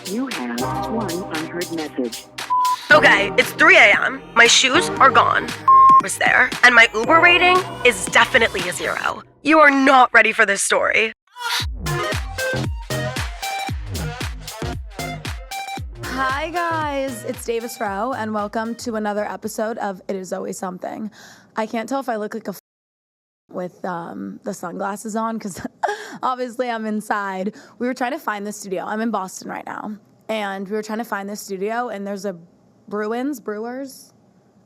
You have one unheard message. Okay, it's 3 a.m. My shoes are gone. Was there, and my Uber rating is definitely a 0. You are not ready for this story. Hi guys, it's Davis Rowe, and welcome to another episode of It Is Always Something. I can't tell if I look like a with the sunglasses on because obviously I'm inside. We were trying to find the studio. I'm in Boston right now, and we were trying to find this studio, and there's a Brewers.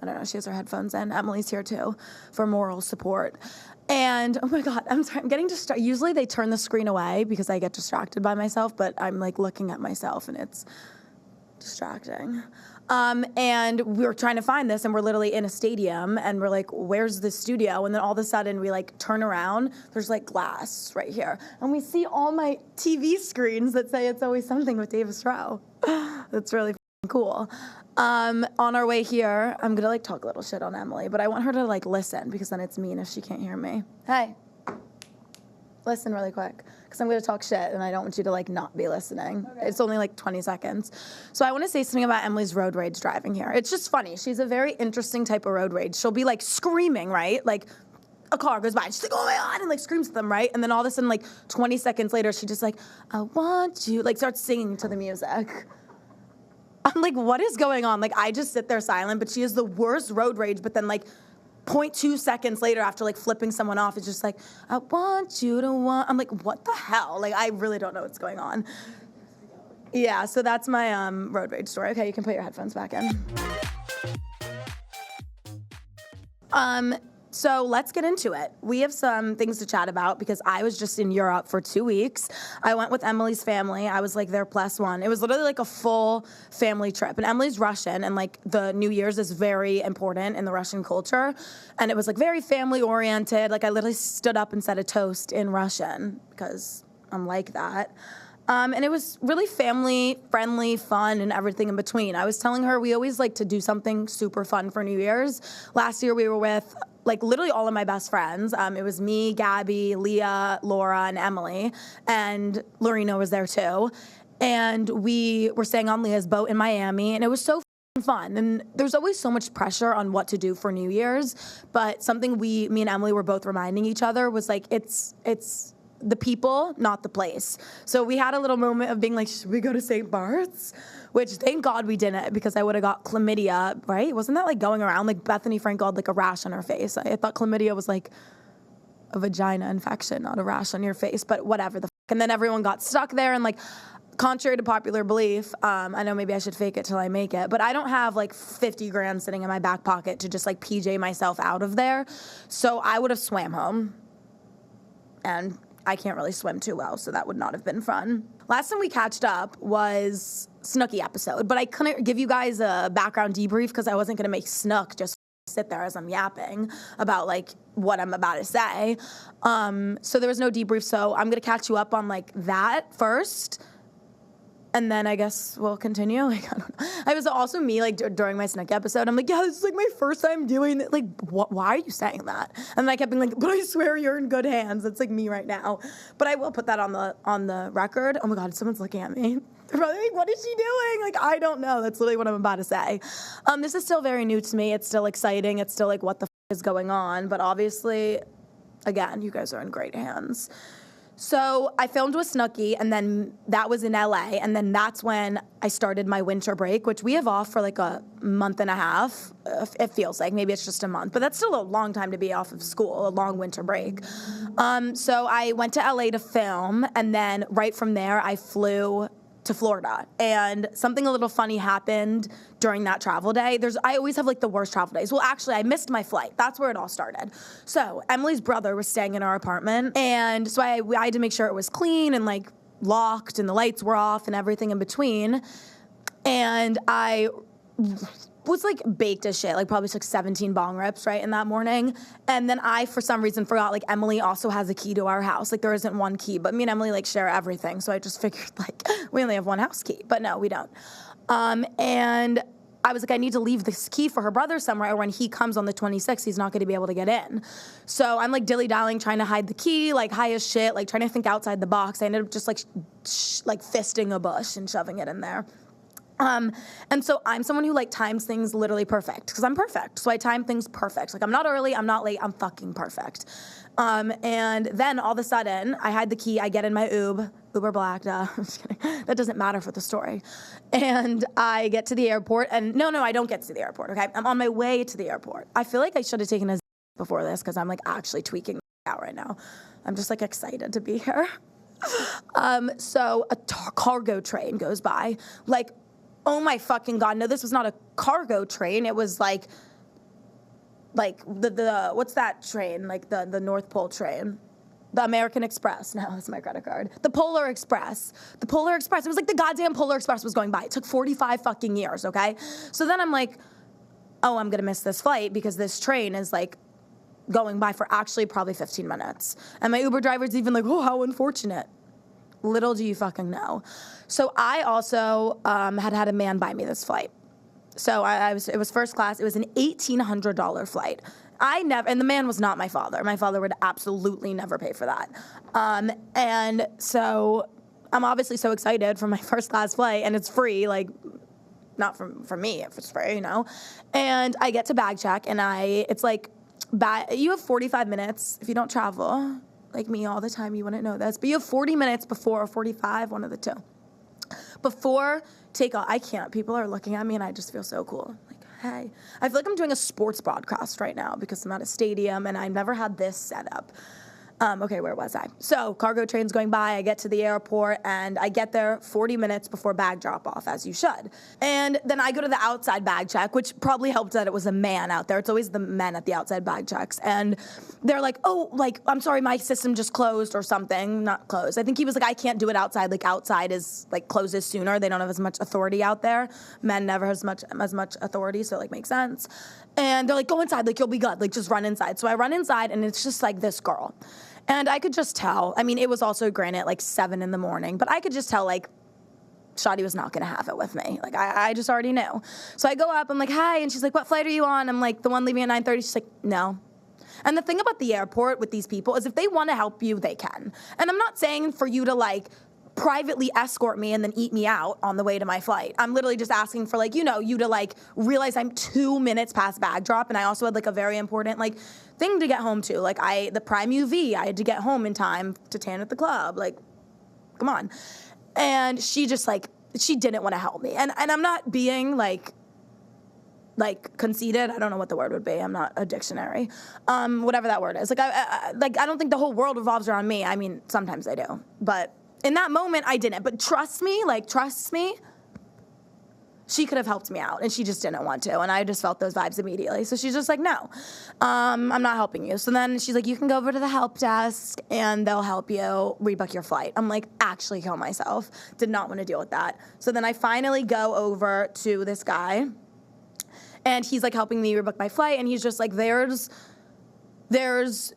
I don't know, she has her headphones in. Emily's here too for moral support. And oh my God, I'm getting distracted. Usually they turn the screen away because I get distracted by myself, but I'm like looking at myself and it's distracting. And we were trying to find this, and we're literally in a stadium, and we're like, where's the studio? And then all of a sudden we like turn around, there's like glass right here, and we see all my TV screens that say It's Always Something with Davis Rowe. That's really cool. On our way here, I'm gonna like talk a little shit on Emily, but I want her to like listen because then it's mean if she can't hear me. Hey, listen really quick, because I'm going to talk shit, and I don't want you to, like, not be listening. Okay. It's only, like, 20 seconds. So I want to say something about Emily's road rage driving here. It's just funny. She's a very interesting type of road rage. She'll be, like, screaming, right? Like, a car goes by, and she's like, oh, my God, and, like, screams at them, right? And then all of a sudden, like, 20 seconds later, she just, like, I want you, like, starts singing to the music. I'm like, what is going on? Like, I just sit there silent, but she has the worst road rage, but then, like, 0.2 seconds later, after like flipping someone off, it's just like, I want you to want. I'm like, what the hell? Like, I really don't know what's going on. Yeah, so that's my road rage story. Okay, you can put your headphones back in. So let's get into it. We have some things to chat about because I was just in Europe for 2 weeks. I went with Emily's family. I was like their plus one. It was literally like a full family trip. And Emily's Russian, and like the New Year's is very important in the Russian culture. And it was like very family oriented. Like I literally stood up and said a toast in Russian because I'm like that. And it was really family friendly, fun, and everything in between. I was telling her we always like to do something super fun for New Year's. Last year we were with like literally all of my best friends. It was me, Gabby, Leah, Laura, and Emily, and Lorena was there too. And we were staying on Leah's boat in Miami, and it was so fun. And there's always so much pressure on what to do for New Year's, but something me and Emily were both reminding each other was like, it's the people, not the place. So we had a little moment of being like, should we go to St. Bart's? Which thank God we didn't, because I would have got chlamydia, right? Wasn't that like going around? Like Bethany Frank got like a rash on her face. I thought chlamydia was like a vagina infection, not a rash on your face, but whatever the fuck. And then everyone got stuck there, and like, contrary to popular belief, I know maybe I should fake it till I make it, but I don't have like 50 grand sitting in my back pocket to just like PJ myself out of there. So I would have swam home, and I can't really swim too well, so that would not have been fun. Last time we catched up was Snooki episode, but I couldn't give you guys a background debrief because I wasn't going to make Snook just sit there as I'm yapping about like what I'm about to say. So there was no debrief, so I'm going to catch you up on like that first. And then I guess we'll continue. Like, I don't know. I was also me, like, during my Snook episode. I'm like, yeah, this is, like, my first time doing it. Like, why are you saying that? And then I kept being like, but I swear you're in good hands. It's, like, me right now. But I will put that on the record. Oh, my God, someone's looking at me. They're probably like, what is she doing? Like, I don't know. That's literally what I'm about to say. This is still very new to me. It's still exciting. It's still, like, what the is going on. But obviously, again, you guys are in great hands. So I filmed with Snooki, and then that was in LA, and then that's when I started my winter break, which we have off for like a month and a half. It feels like maybe it's just a month, but that's still a long time to be off of school, a long winter break. So I went to LA to film, and then right from there I flew to Florida, and something a little funny happened during that travel day. I always have like the worst travel days. Well, actually, I missed my flight. That's where it all started. So Emily's brother was staying in our apartment, and so I had to make sure it was clean and like locked and the lights were off and everything in between. And I was like baked as shit, like probably took 17 bong rips right in that morning. And then I, for some reason, forgot like Emily also has a key to our house. Like there isn't one key, but me and Emily like share everything. So I just figured like we only have one house key, but no, we don't. And I was like, I need to leave this key for her brother somewhere, or when he comes on the 26th, he's not going to be able to get in. So I'm like dilly-dallying, trying to hide the key, like high as shit, like trying to think outside the box. I ended up just like fisting a bush and shoving it in there. And so I'm someone who like times things literally perfect because I'm perfect. So I time things perfect. Like I'm not early, I'm not late, I'm fucking perfect. And then all of a sudden I hide the key, I get in my Uber Black, I'm just kidding. That doesn't matter for the story. And I get to the airport and no, I don't get to the airport, okay? I'm on my way to the airport. I feel like I should have taken a before this because I'm like actually tweaking out right now. I'm just like excited to be here. So a cargo train goes by, like, oh my fucking God, no, this was not a cargo train. It was like the what's that train? Like the North Pole train. The American Express. No, that's my credit card. The Polar Express. The Polar Express. It was like the goddamn Polar Express was going by. It took 45 fucking years, okay? So then I'm like, oh, I'm gonna miss this flight because this train is like going by for actually probably 15 minutes. And my Uber driver's even like, oh, how unfortunate. Little do you fucking know. So I also had a man buy me this flight. So it was first class. It was an $1,800 flight. And the man was not my father. My father would absolutely never pay for that. And so I'm obviously so excited for my first class flight, and it's free, like, not for me if it's free, you know? And I get to bag check, and it's like, you have 45 minutes if you don't travel. Like me all the time, you wouldn't know this. But you have 40 minutes before, or 45, one of the two. Before takeoff, I can't. People are looking at me, and I just feel so cool. Like, hey. I feel like I'm doing a sports broadcast right now because I'm at a stadium, and I've never had this set up. Okay, where was I? So cargo train's going by, I get to the airport, and I get there 40 minutes before bag drop-off, as you should. And then I go to the outside bag check, which probably helped that it was a man out there. It's always the men at the outside bag checks. And they're like, oh, like, I'm sorry, my system just closed or something. Not closed. I think he was like, I can't do it outside. Like, outside is, like, closes sooner. They don't have as much authority out there. Men never have as much authority, so it, like, makes sense. And they're like, go inside, like, you'll be good. Like, just run inside. So I run inside, and it's just, like, this girl. And I could just tell, I mean, it was also, granted, like 7 a.m, but I could just tell, like, Shadi was not going to have it with me. Like, I just already knew. So I go up, I'm like, hi, and she's like, what flight are you on? I'm like, the one leaving at 9:30. She's like, no. And the thing about the airport with these people is if they want to help you, they can. And I'm not saying for you to, like, privately escort me and then eat me out on the way to my flight. I'm literally just asking for, like, you know, you to, like, realize I'm 2 minutes past bag drop, and I also had, like, a very important, like, thing to get home to. Like, the Prime UV, I had to get home in time to tan at the club. Like, come on. And she just, like, she didn't want to help me. And I'm not being, like conceited. I don't know what the word would be. I'm not a dictionary. Whatever that word is. Like, I don't think the whole world revolves around me. I mean, sometimes I do. But in that moment, I didn't. But trust me, she could have helped me out, and she just didn't want to, and I just felt those vibes immediately. So she's just like, no, I'm not helping you. So then she's like, you can go over to the help desk, and they'll help you rebook your flight. I'm like, actually kill myself. Did not want to deal with that. So then I finally go over to this guy, and he's like helping me rebook my flight, and he's just like, there's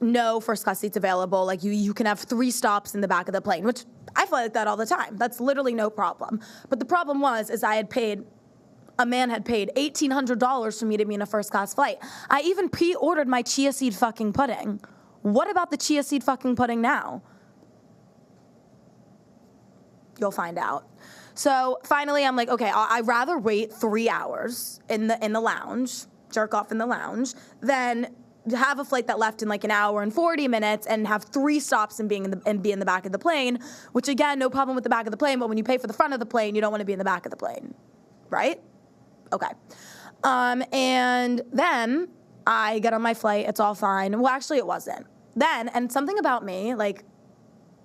no first class seats available. Like, you can have 3 stops in the back of the plane, which I fly like that all the time. That's literally no problem. But the problem is a man had paid $1,800 for me to be in a first class flight. I even pre-ordered my chia seed fucking pudding. What about the chia seed fucking pudding now? You'll find out. So finally I'm like, okay, I'd rather wait 3 hours in the lounge, jerk off in the lounge, than have a flight that left in like an hour and 40 minutes and have 3 stops and be in the back of the plane, which again, no problem with the back of the plane, but when you pay for the front of the plane, you don't want to be in the back of the plane, right? Okay. And then I get on my flight, it's all fine. Well, actually it wasn't. Then, and something about me, like,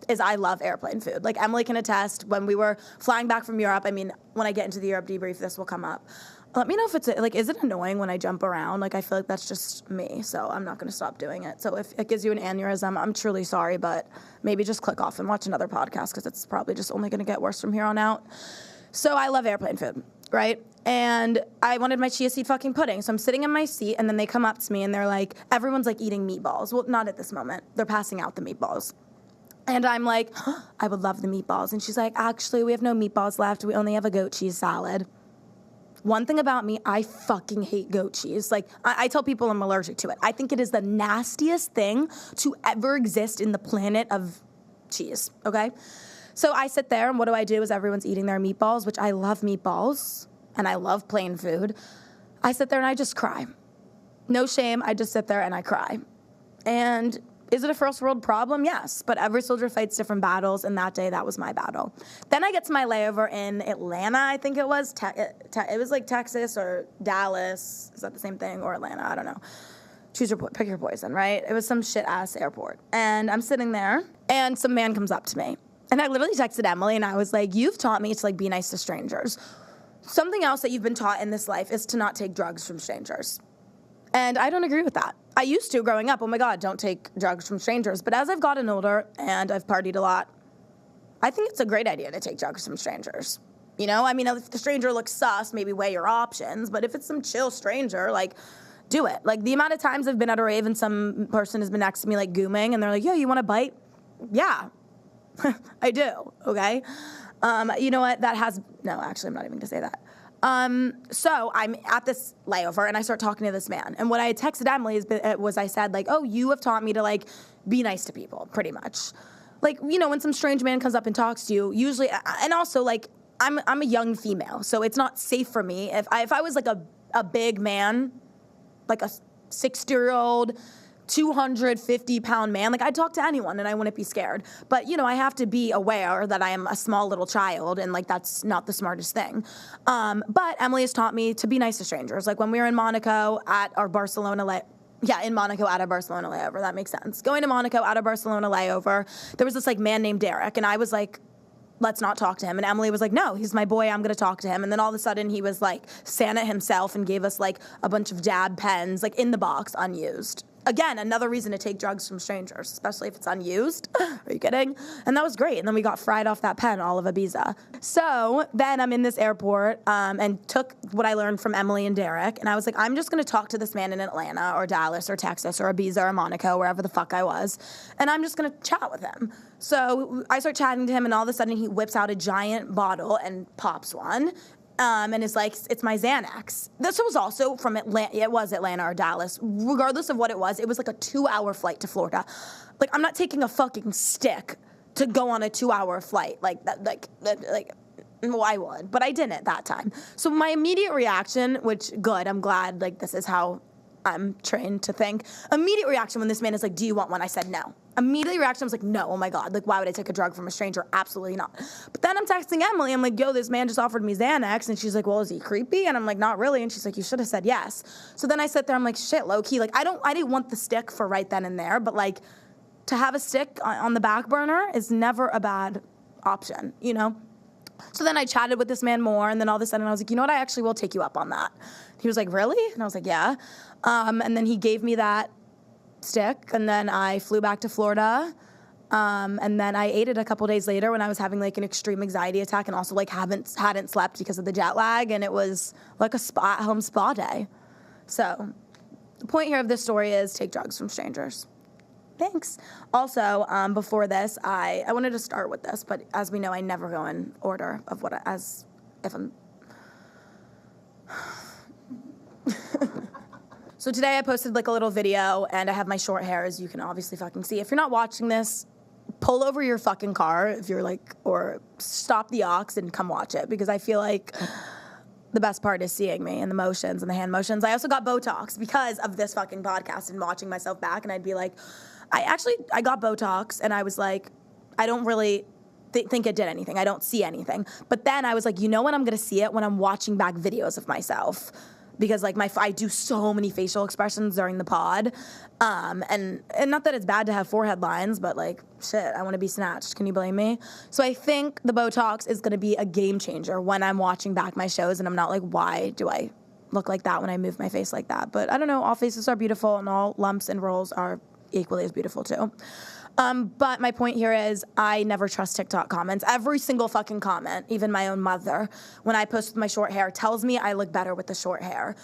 is I love airplane food. Like, Emily can attest, when we were flying back from Europe, I mean, when I get into the Europe debrief, this will come up. Let me know if it's, like, is it annoying when I jump around? Like, I feel like that's just me, so I'm not going to stop doing it. So if it gives you an aneurysm, I'm truly sorry, but maybe just click off and watch another podcast because it's probably just only going to get worse from here on out. So I love airplane food, right? And I wanted my chia seed fucking pudding. So I'm sitting in my seat, and then they come up to me, and they're like, everyone's, like, eating meatballs. Well, not at this moment. They're passing out the meatballs. And I'm like, I would love the meatballs. And she's like, actually, we have no meatballs left. We only have a goat cheese salad. One thing about me, I fucking hate goat cheese. Like, I tell people I'm allergic to it. I think it is the nastiest thing to ever exist in the planet of cheese, okay? So I sit there, and what do I do is everyone's eating their meatballs, which I love meatballs, and I love plain food. I sit there and I just cry. No shame, I just sit there and I cry. And is it a first world problem? Yes, but every soldier fights different battles, and that day, that was my battle. Then I get to my layover in Atlanta, I think it was. It was like Texas or Dallas. Is that the same thing? Or Atlanta, I don't know. Pick your poison, right? It was some shit-ass airport. And I'm sitting there, and some man comes up to me. And I literally texted Emily, and I was like, you've taught me to, like, be nice to strangers. Something else that you've been taught in this life is to not take drugs from strangers. And I don't agree with that. I used to growing up, oh my God, don't take drugs from strangers. But as I've gotten older and I've partied a lot, I think it's a great idea to take drugs from strangers. You know, I mean, if the stranger looks sus, maybe weigh your options. But if it's some chill stranger, like, do it. Like, the amount of times I've been at a rave and some person has been next to me, like, gooming, and they're like, yo, you want a bite? Yeah, I do, okay? You know what, no, actually, I'm not even gonna say that. So I'm at this layover and I start talking to this man. And what I had texted Emily was I said, like, oh, you have taught me to, like, be nice to people, pretty much. Like, you know, when some strange man comes up and talks to you, usually, and also, like, I'm a young female, so it's not safe for me. If I was, like, a big man, like a 60-year-old, 250-pound man, like, I'd talk to anyone and I wouldn't be scared. But, you know, I have to be aware that I am a small little child and, like, that's not the smartest thing. But Emily has taught me to be nice to strangers. Like, when we were in Monaco at our Barcelona in Monaco at a Barcelona layover, that makes sense. Going to Monaco at a Barcelona layover, there was this, like, man named Derek, and I was like, let's not talk to him. And Emily was like, no, he's my boy, I'm gonna talk to him. And then all of a sudden he was like Santa himself and gave us like a bunch of dab pens, like in the box, unused. Again, another reason to take drugs from strangers, especially if it's unused. Are you kidding? And that was great. And then we got fried off that pen all of Ibiza. So then I'm in this airport and took what I learned from Emily and Derek. And I was like, I'm just going to talk to this man in Atlanta or Dallas or Texas or Ibiza or Monaco, wherever the fuck I was. And I'm just going to chat with him. So I start chatting to him, and all of a sudden he whips out a giant bottle and pops one. And is like, it's my Xanax. This was also from Atlanta. It was Atlanta or Dallas. Regardless of what it was like a 2-hour flight to Florida. Like, I'm not taking a fucking stick to go on a 2-hour flight. Well, I would, but I didn't that time. So my immediate reaction, which, good, I'm glad, like, this is how I'm trained to think. Immediate reaction when this man is like, do you want one? I said no. Immediate reaction, I was like, no, oh my God. Like, why would I take a drug from a stranger? Absolutely not. But then I'm texting Emily. I'm like, yo, this man just offered me Xanax. And she's like, well, is he creepy? And I'm like, not really. And she's like, you should have said yes. So then I sit there, I'm like, shit, low key. Like, I didn't want the stick for right then and there. But, like, to have a stick on the back burner is never a bad option, you know? So then I chatted with this man more, and then all of a sudden I was like, you know what, I actually will take you up on that. He was like, really? And I was like, yeah. And then he gave me that stick, and then I flew back to Florida, and then I ate it a couple days later when I was having, like, an extreme anxiety attack, and also, like, hadn't slept because of the jet lag, and it was like a at-home spa day. So the point here of this story is take drugs from strangers. Thanks. Also, before this, I wanted to start with this, but as we know, I never go in order of if I'm... So today I posted, like, a little video, and I have my short hair, as you can obviously fucking see. If you're not watching this, pull over your fucking car if you're, like, or stop the aux and come watch it, because I feel like the best part is seeing me and the motions and the hand motions. I also got Botox because of this fucking podcast and watching myself back, and I'd be like, I got Botox, and I was like, I don't really think it did anything. I don't see anything. But then I was like, you know when I'm going to see it? When I'm watching back videos of myself. Because, like, I do so many facial expressions during the pod. And not that it's bad to have forehead lines, but, like, shit, I want to be snatched. Can you blame me? So I think the Botox is going to be a game changer when I'm watching back my shows, and I'm not like, why do I look like that when I move my face like that? But I don't know. All faces are beautiful, and all lumps and rolls are equally as beautiful too. But my point here is I never trust TikTok comments. Every single fucking comment, even my own mother, when I post with my short hair, tells me I look better with the short hair.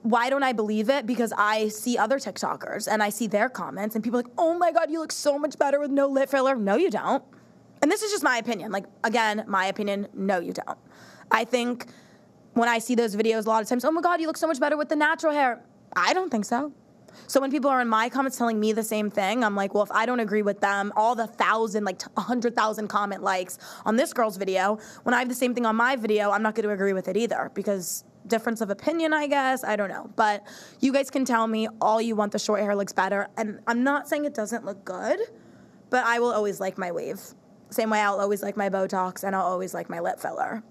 Why don't I believe it? Because I see other TikTokers and I see their comments and people are like, oh my God, you look so much better with no lip filler. No, you don't. And this is just my opinion. Like, again, my opinion, no, you don't. I think when I see those videos a lot of times, oh my God, you look so much better with the natural hair. I don't think so. So when people are in my comments telling me the same thing, I'm like, well, if I don't agree with them, all the 100,000 comment likes on this girl's video, when I have the same thing on my video, I'm not going to agree with it either, because difference of opinion, I guess. I don't know. But you guys can tell me all you want, the short hair looks better. And I'm not saying it doesn't look good, but I will always like my wave. Same way I'll always like my Botox, and I'll always like my lip filler.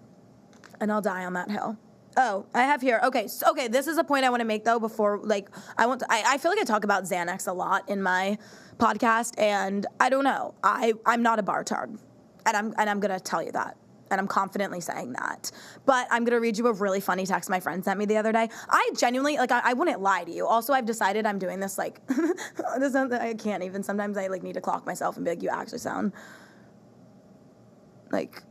And I'll die on that hill. Oh, I have here. Okay, this is a point I want to make though before, like, I feel like I talk about Xanax a lot in my podcast, and I don't know. I'm not a bartard, and I'm gonna tell you that. And I'm confidently saying that. But I'm going to read you a really funny text my friend sent me the other day. I genuinely, like, I wouldn't lie to you. Also, I've decided I'm doing this, like, I can't even. Sometimes I, like, need to clock myself and be like, you actually sound like,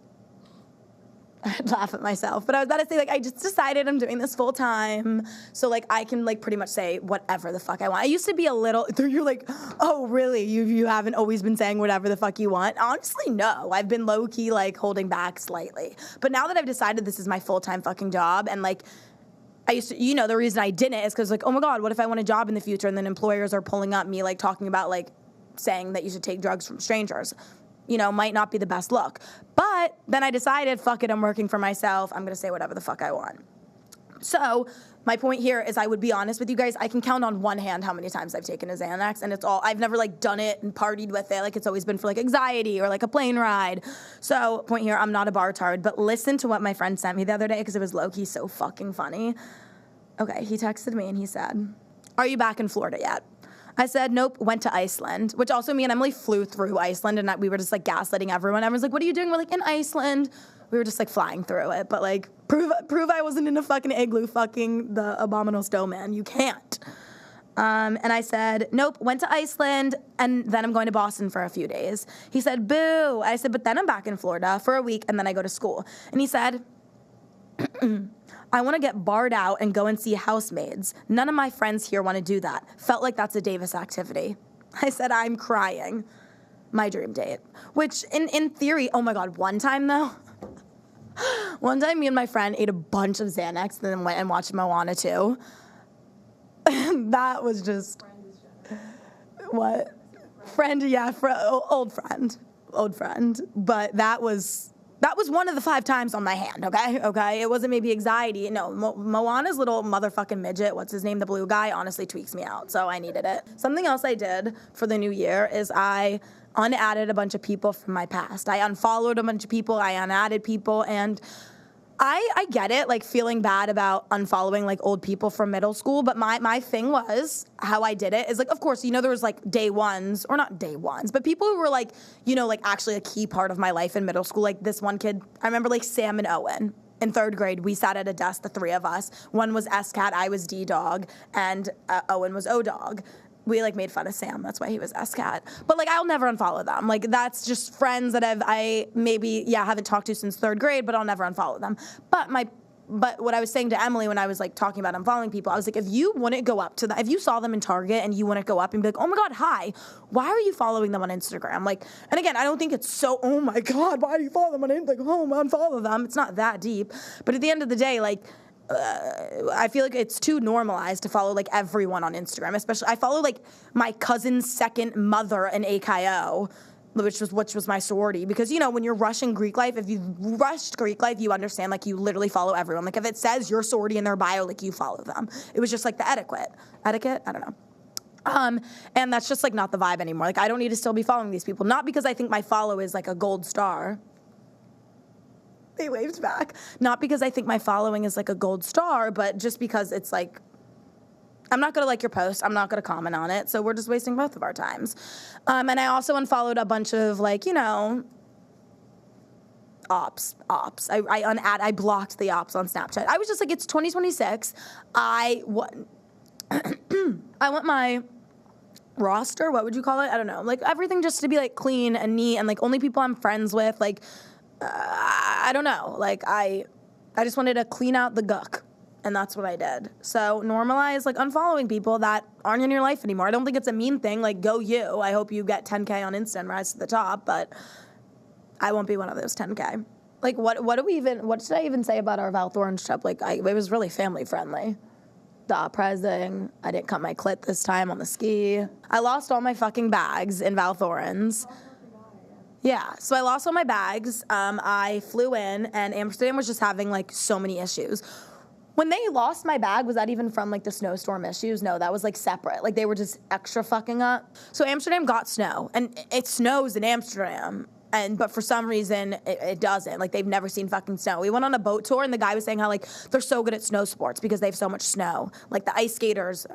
I'd laugh at myself. But I was about to say, like, I just decided I'm doing this full time. So, like, I can, like, pretty much say whatever the fuck I want. I used to be a little, you're like, oh, really? You haven't always been saying whatever the fuck you want? Honestly, no. I've been low-key, like, holding back slightly. But now that I've decided this is my full-time fucking job, and, like, I used to, the reason I didn't is because, like, oh my God, what if I want a job in the future? And then employers are pulling up me, like, talking about, like, saying that you should take drugs from strangers. Might not be the best look. But then I decided, fuck it, I'm working for myself. I'm going to say whatever the fuck I want. So my point here is, I would be honest with you guys, I can count on one hand how many times I've taken a Xanax, and I've never, like, done it and partied with it. Like, it's always been for, like, anxiety or, like, a plane ride. So point here, I'm not a bartard, but listen to what my friend sent me the other day, because it was low-key so fucking funny. Okay, he texted me and he said, are you back in Florida yet? I said, nope, went to Iceland, which also me and Emily flew through Iceland, and we were just, like, gaslighting everyone. Everyone's like, what are you doing? We're like, in Iceland. We were just, like, flying through it, but, like, prove I wasn't in a fucking igloo fucking the abominable snowman. You can't. And I said, nope, went to Iceland, and then I'm going to Boston for a few days. He said, boo. I said, but then I'm back in Florida for a week, and then I go to school. And he said, I want to get barred out and go and see housemaids. None of my friends here want to do that. Felt like that's a Davis activity. I said, I'm crying. My dream date. Which, in theory, oh my God, one time, me and my friend ate a bunch of Xanax and then went and watched Moana 2. That was just... What? Friend, yeah, old friend. But that was one of the 5 times on my hand, okay? It wasn't maybe anxiety. No, Moana's little motherfucking midget, what's his name, the blue guy, honestly tweaks me out, so I needed it. Something else I did for the new year is I unadded a bunch of people from my past. I unfollowed a bunch of people, I unadded people, and I get it, like, feeling bad about unfollowing, like, old people from middle school, but my thing was, how I did it is, like, of course, there was, like, day ones, or not day ones, but people who were, like, like, actually a key part of my life in middle school. Like, this one kid, I remember, like, Sam and Owen. In 3rd grade, we sat at a desk, the 3 of us. One was S-Cat, I was D-Dog, and Owen was O-Dog. We, like, made fun of Sam. That's why he was S-Cat. But, like, I'll never unfollow them. Like, that's just friends that I haven't talked to since 3rd grade, but I'll never unfollow them. But what I was saying to Emily when I was, like, talking about unfollowing people, I was like, if you wouldn't go up to them, if you saw them in Target and you wouldn't go up and be like, oh my God, hi, why are you following them on Instagram? Like, and again, I don't think it's so, oh my God, why do you follow them on Instagram? Like, oh, unfollow them. It's not that deep. But at the end of the day, like, I feel like it's too normalized to follow, like, everyone on Instagram. Especially, I follow, like, my cousin's second mother in AKO, which was my sorority. Because, when you're rushing Greek life, if you've rushed Greek life, you understand, like, you literally follow everyone. Like, if it says your sorority in their bio, like, you follow them. It was just, like, the etiquette. Etiquette? I don't know. And that's just, like, not the vibe anymore. Like, I don't need to still be following these people. Not because I think my follow is, like, a gold star. He waved back. Not because I think my following is, like, a gold star, but just because it's, like, I'm not going to like your post. I'm not going to comment on it. So we're just wasting both of our times. And I also unfollowed a bunch of, like, ops. I blocked the ops on Snapchat. I was just like, it's 2026. I want my roster, what would you call it? I don't know. Like, everything just to be, like, clean and neat and, like, only people I'm friends with. Like, I don't know. Like, I just wanted to clean out the guck. And that's what I did. So normalize, like, unfollowing people that aren't in your life anymore. I don't think it's a mean thing. Like, go you. I hope you get 10K on Insta and rise to the top, but I won't be one of those 10K. Like, what did I even say about our Val Thorens trip? Like, it was really family friendly. The presing. I didn't cut my clit this time on the ski. I lost all my fucking bags in Val Thorens. Yeah, so I lost all my bags. I flew in, and Amsterdam was just having, like, so many issues. When they lost my bag, was that even from, like, the snowstorm issues? No, that was, like, separate. Like, they were just extra fucking up. So Amsterdam got snow, and it snows in Amsterdam. But for some reason, it doesn't. Like, they've never seen fucking snow. We went on a boat tour, and the guy was saying how, like, they're so good at snow sports because they have so much snow. Like, the ice skaters,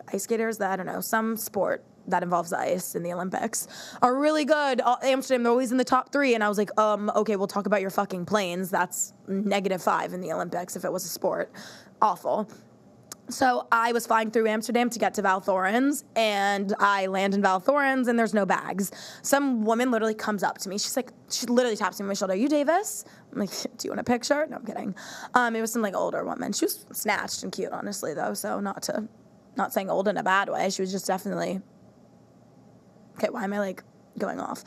I don't know, some sport that involves ice in the Olympics are really good. Amsterdam, they're always in the top 3. And I was like, okay, we'll talk about your fucking planes. That's -5 in the Olympics if it was a sport. Awful. So I was flying through Amsterdam to get to Val Thorens, and I land in Val Thorens, and there's no bags. Some woman literally comes up to me. She literally taps me on my shoulder. Are you Davis? I'm like, do you want a picture? No, I'm kidding. It was some, like, older woman. She was snatched and cute, honestly, though, so not saying old in a bad way. She was just definitely... Okay, why am I, like, going off?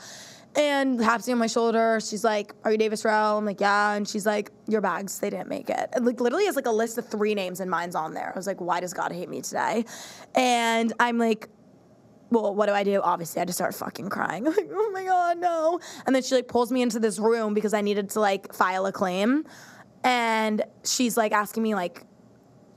And taps me on my shoulder. She's like, are you Davis Rowe? I'm like, yeah. And she's like, your bags, they didn't make it. And, like, literally has, like, a list of 3 names, and mine's on there. I was like, why does God hate me today? And I'm like, well, what do? Obviously, I just start fucking crying. I'm like, oh, my God, no. And then she, like, pulls me into this room because I needed to, like, file a claim. And she's, like, asking me, like,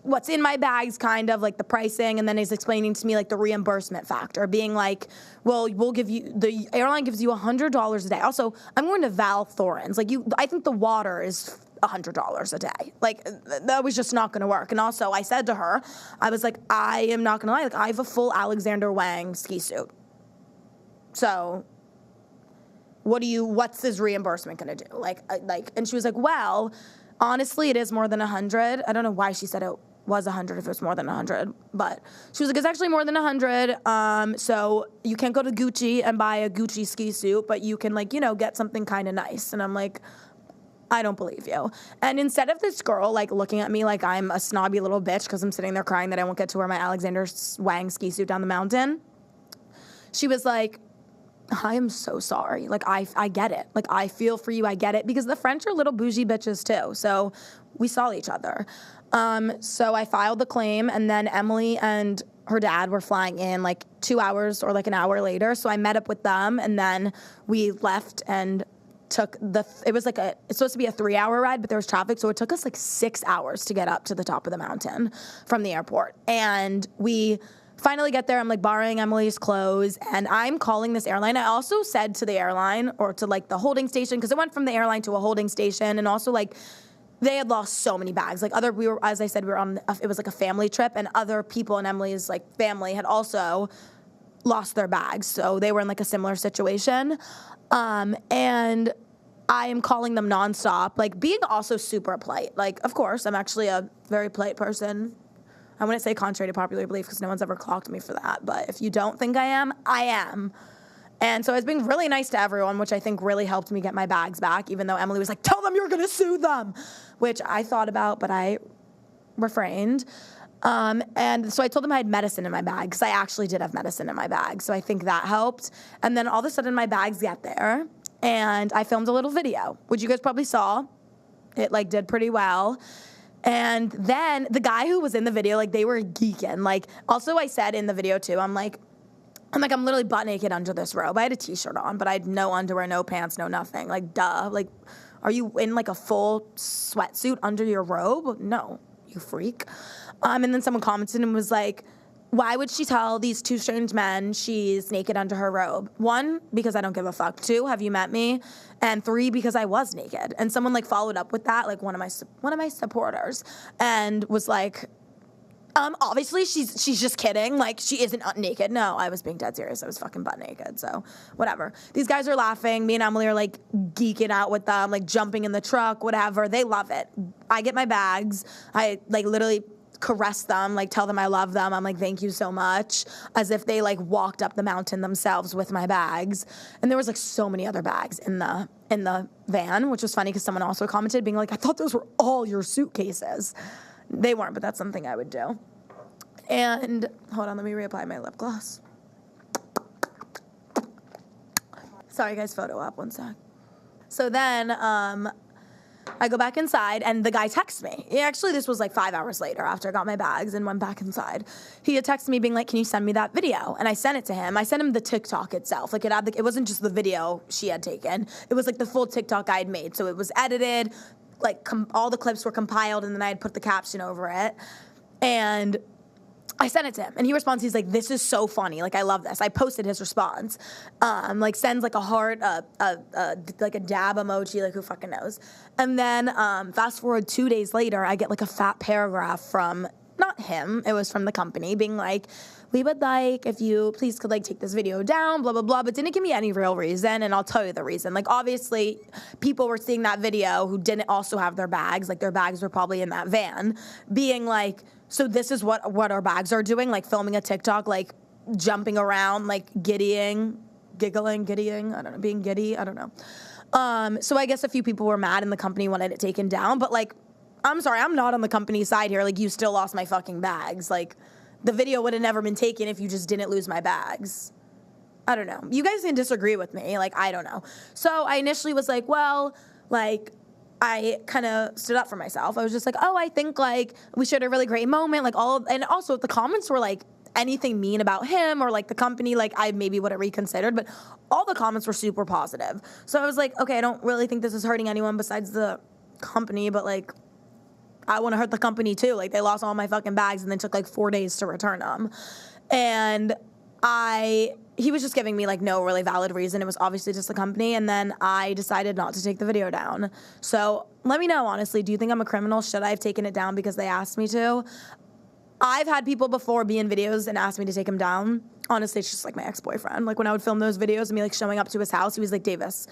what's in my bags, kind of, like, the pricing, and then he's explaining to me, like, the reimbursement factor, being like, well, the airline gives you $100 a day. Also, I'm going to Val Thorens. Like, I think the water is $100 a day. Like, that was just not going to work. And also, I said to her, I was like, I am not going to lie. Like, I have a full Alexander Wang ski suit. So... what's this reimbursement going to do? And she was like, well, honestly, it is more than 100. I don't know why she said it was 100 if it was more than 100, but she was like, it's actually more than 100. So you can't go to Gucci and buy a Gucci ski suit, but you can, like, get something kind of nice. And I'm like, I don't believe you. And instead of this girl, like, looking at me like I'm a snobby little bitch because I'm sitting there crying that I won't get to wear my Alexander Wang ski suit down the mountain, she was like, I am so sorry. Like, I get it. Like, I feel for you. I get it. Because the French are little bougie bitches, too. So we saw each other. So I filed the claim, and then Emily and her dad were flying in, like, 2 hours or, like, an hour later. So I met up with them, and then we left and took it's supposed to be a 3-hour ride, but there was traffic. So it took us, like, 6 hours to get up to the top of the mountain from the airport. And we... finally get there, I'm, like, borrowing Emily's clothes, and I'm calling this airline. I also said to the airline, or to, like, the holding station, because it went from the airline to a holding station, and also, like, they had lost so many bags. Like, as I said, it was, like, a family trip, and other people in Emily's, like, family had also lost their bags, so they were in, like, a similar situation, and I am calling them nonstop, like, being also super polite. Like, of course, I'm actually a very polite person. I wouldn't say contrary to popular belief because no one's ever clocked me for that. But if you don't think I am, I am. And so I was being really nice to everyone, which I think really helped me get my bags back, even though Emily was like, tell them you're going to sue them, which I thought about, but I refrained. And so I told them I had medicine in my bag because I actually did have medicine in my bag. So I think that helped. And then all of a sudden my bags get there and I filmed a little video, which you guys probably saw. It, like, did pretty well. And then the guy who was in the video, like, they were geeking. Like, also I said in the video too, I'm literally butt naked under this robe. I had a t-shirt on, but I had no underwear, no pants, no nothing. Like, duh. Like, are you in, like, a full sweatsuit under your robe? No, you freak. And then someone commented and was like, why would she tell these 2 strange men she's naked under her robe? 1, because I don't give a fuck. 2, have you met me? And 3, because I was naked. And someone, like, followed up with that, like, one of my supporters, and was like, obviously she's just kidding. Like, she isn't naked. No, I was being dead serious. I was fucking butt naked. So whatever. These guys are laughing. Me and Emily are, like, geeking out with them, like, jumping in the truck, whatever. They love it. I get my bags. I, like, literally caress them, like, tell them I love them. I'm like, thank you so much, as if they, like, walked up the mountain themselves with my bags. And there was, like, so many other bags in the van, which was funny because someone also commented being like, I thought those were all your suitcases. They weren't, but that's something I would do. And hold on, let me reapply my lip gloss. Sorry guys, photo op, one sec. So then I go back inside, and the guy texts me. Actually, this was like 5 hours later after I got my bags and went back inside. He had texted me being like, can you send me that video? And I sent it to him. I sent him the TikTok itself. Like, it wasn't just the video she had taken. It was like the full TikTok I had made. So it was edited, like all the clips were compiled, and then I had put the caption over it. And I sent it to him, and he responds. He's like, "This is so funny. Like, I love this." I posted his response. Like, sends like a heart, like a dab emoji. Like, who fucking knows? And then fast forward 2 days later, I get like a fat paragraph from not him. It was from the company, being like, "We would like if you please could like take this video down, blah blah blah." But didn't give me any real reason, and I'll tell you the reason. Like, obviously, people were seeing that video who didn't also have their bags. Like, their bags were probably in that van, being like, so this is what our bags are doing, like filming a TikTok, like jumping around, like giggling, I don't know, being giddy, I don't know. So I guess a few people were mad and the company wanted it taken down, but like, I'm sorry, I'm not on the company side here. Like, you still lost my fucking bags. Like, the video would have never been taken if you just didn't lose my bags. I don't know. You guys can disagree with me. Like, I don't know. So I initially was like, well, like, I kind of stood up for myself. I was just like, oh, I think, like, we shared a really great moment. Like, and also the comments were, like, anything mean about him or, like, the company, like, I maybe would have reconsidered. But all the comments were super positive. So I was like, okay, I don't really think this is hurting anyone besides the company. But, like, I want to hurt the company, too. Like, they lost all my fucking bags and then took, like, 4 days to return them. And he was just giving me, like, no really valid reason. It was obviously just the company. And then I decided not to take the video down. So let me know, honestly, do you think I'm a criminal? Should I have taken it down because they asked me to? I've had people before be in videos and ask me to take them down. Honestly, it's just like my ex-boyfriend. Like, when I would film those videos and me, like, showing up to his house, he was like, Davis,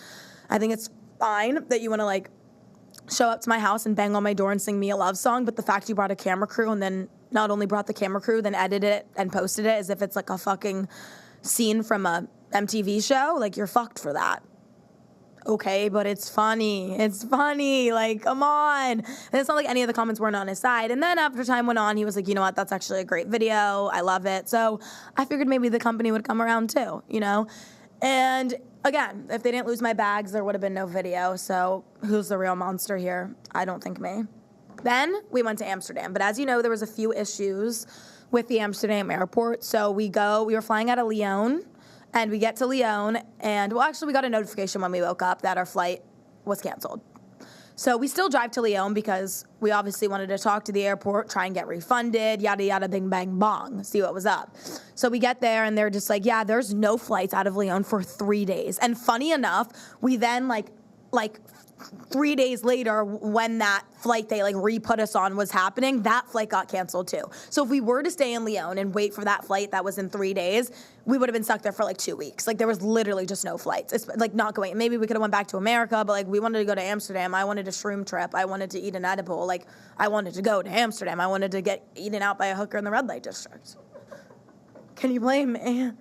I think it's fine that you want to, like, show up to my house and bang on my door and sing me a love song, but the fact you brought a camera crew and then not only brought the camera crew, then edited it and posted it as if it's like a fucking scene from a MTV show, like, you're fucked for that. Okay, but it's funny. It's funny. Like, come on. And it's not like any of the comments weren't on his side. And then after time went on, he was like, you know what? That's actually a great video. I love it. So I figured maybe the company would come around too, you know? And again, if they didn't lose my bags, there would have been no video. So who's the real monster here? I don't think me. Then we went to Amsterdam. But as you know, there was a few issues with the Amsterdam airport. So we were flying out of Lyon, and we get to Lyon, and well, actually we got a notification when we woke up that our flight was canceled. So we still drive to Lyon because we obviously wanted to talk to the airport, try and get refunded, yada, yada, bing, bang, bong, see what was up. So we get there, and they're just like, yeah, there's no flights out of Lyon for 3 days. And funny enough, we then, like 3 days later, when that flight they, like, re-put us on was happening, that flight got canceled too. So if we were to stay in Lyon and wait for that flight that was in 3 days, we would have been stuck there for, like, 2 weeks. Like, there was literally just no flights. It's, like, not going. Maybe we could have went back to America, but, like, we wanted to go to Amsterdam. I wanted a shroom trip. I wanted to eat an edible. Like, I wanted to go to Amsterdam. I wanted to get eaten out by a hooker in the red light district. Can you blame me?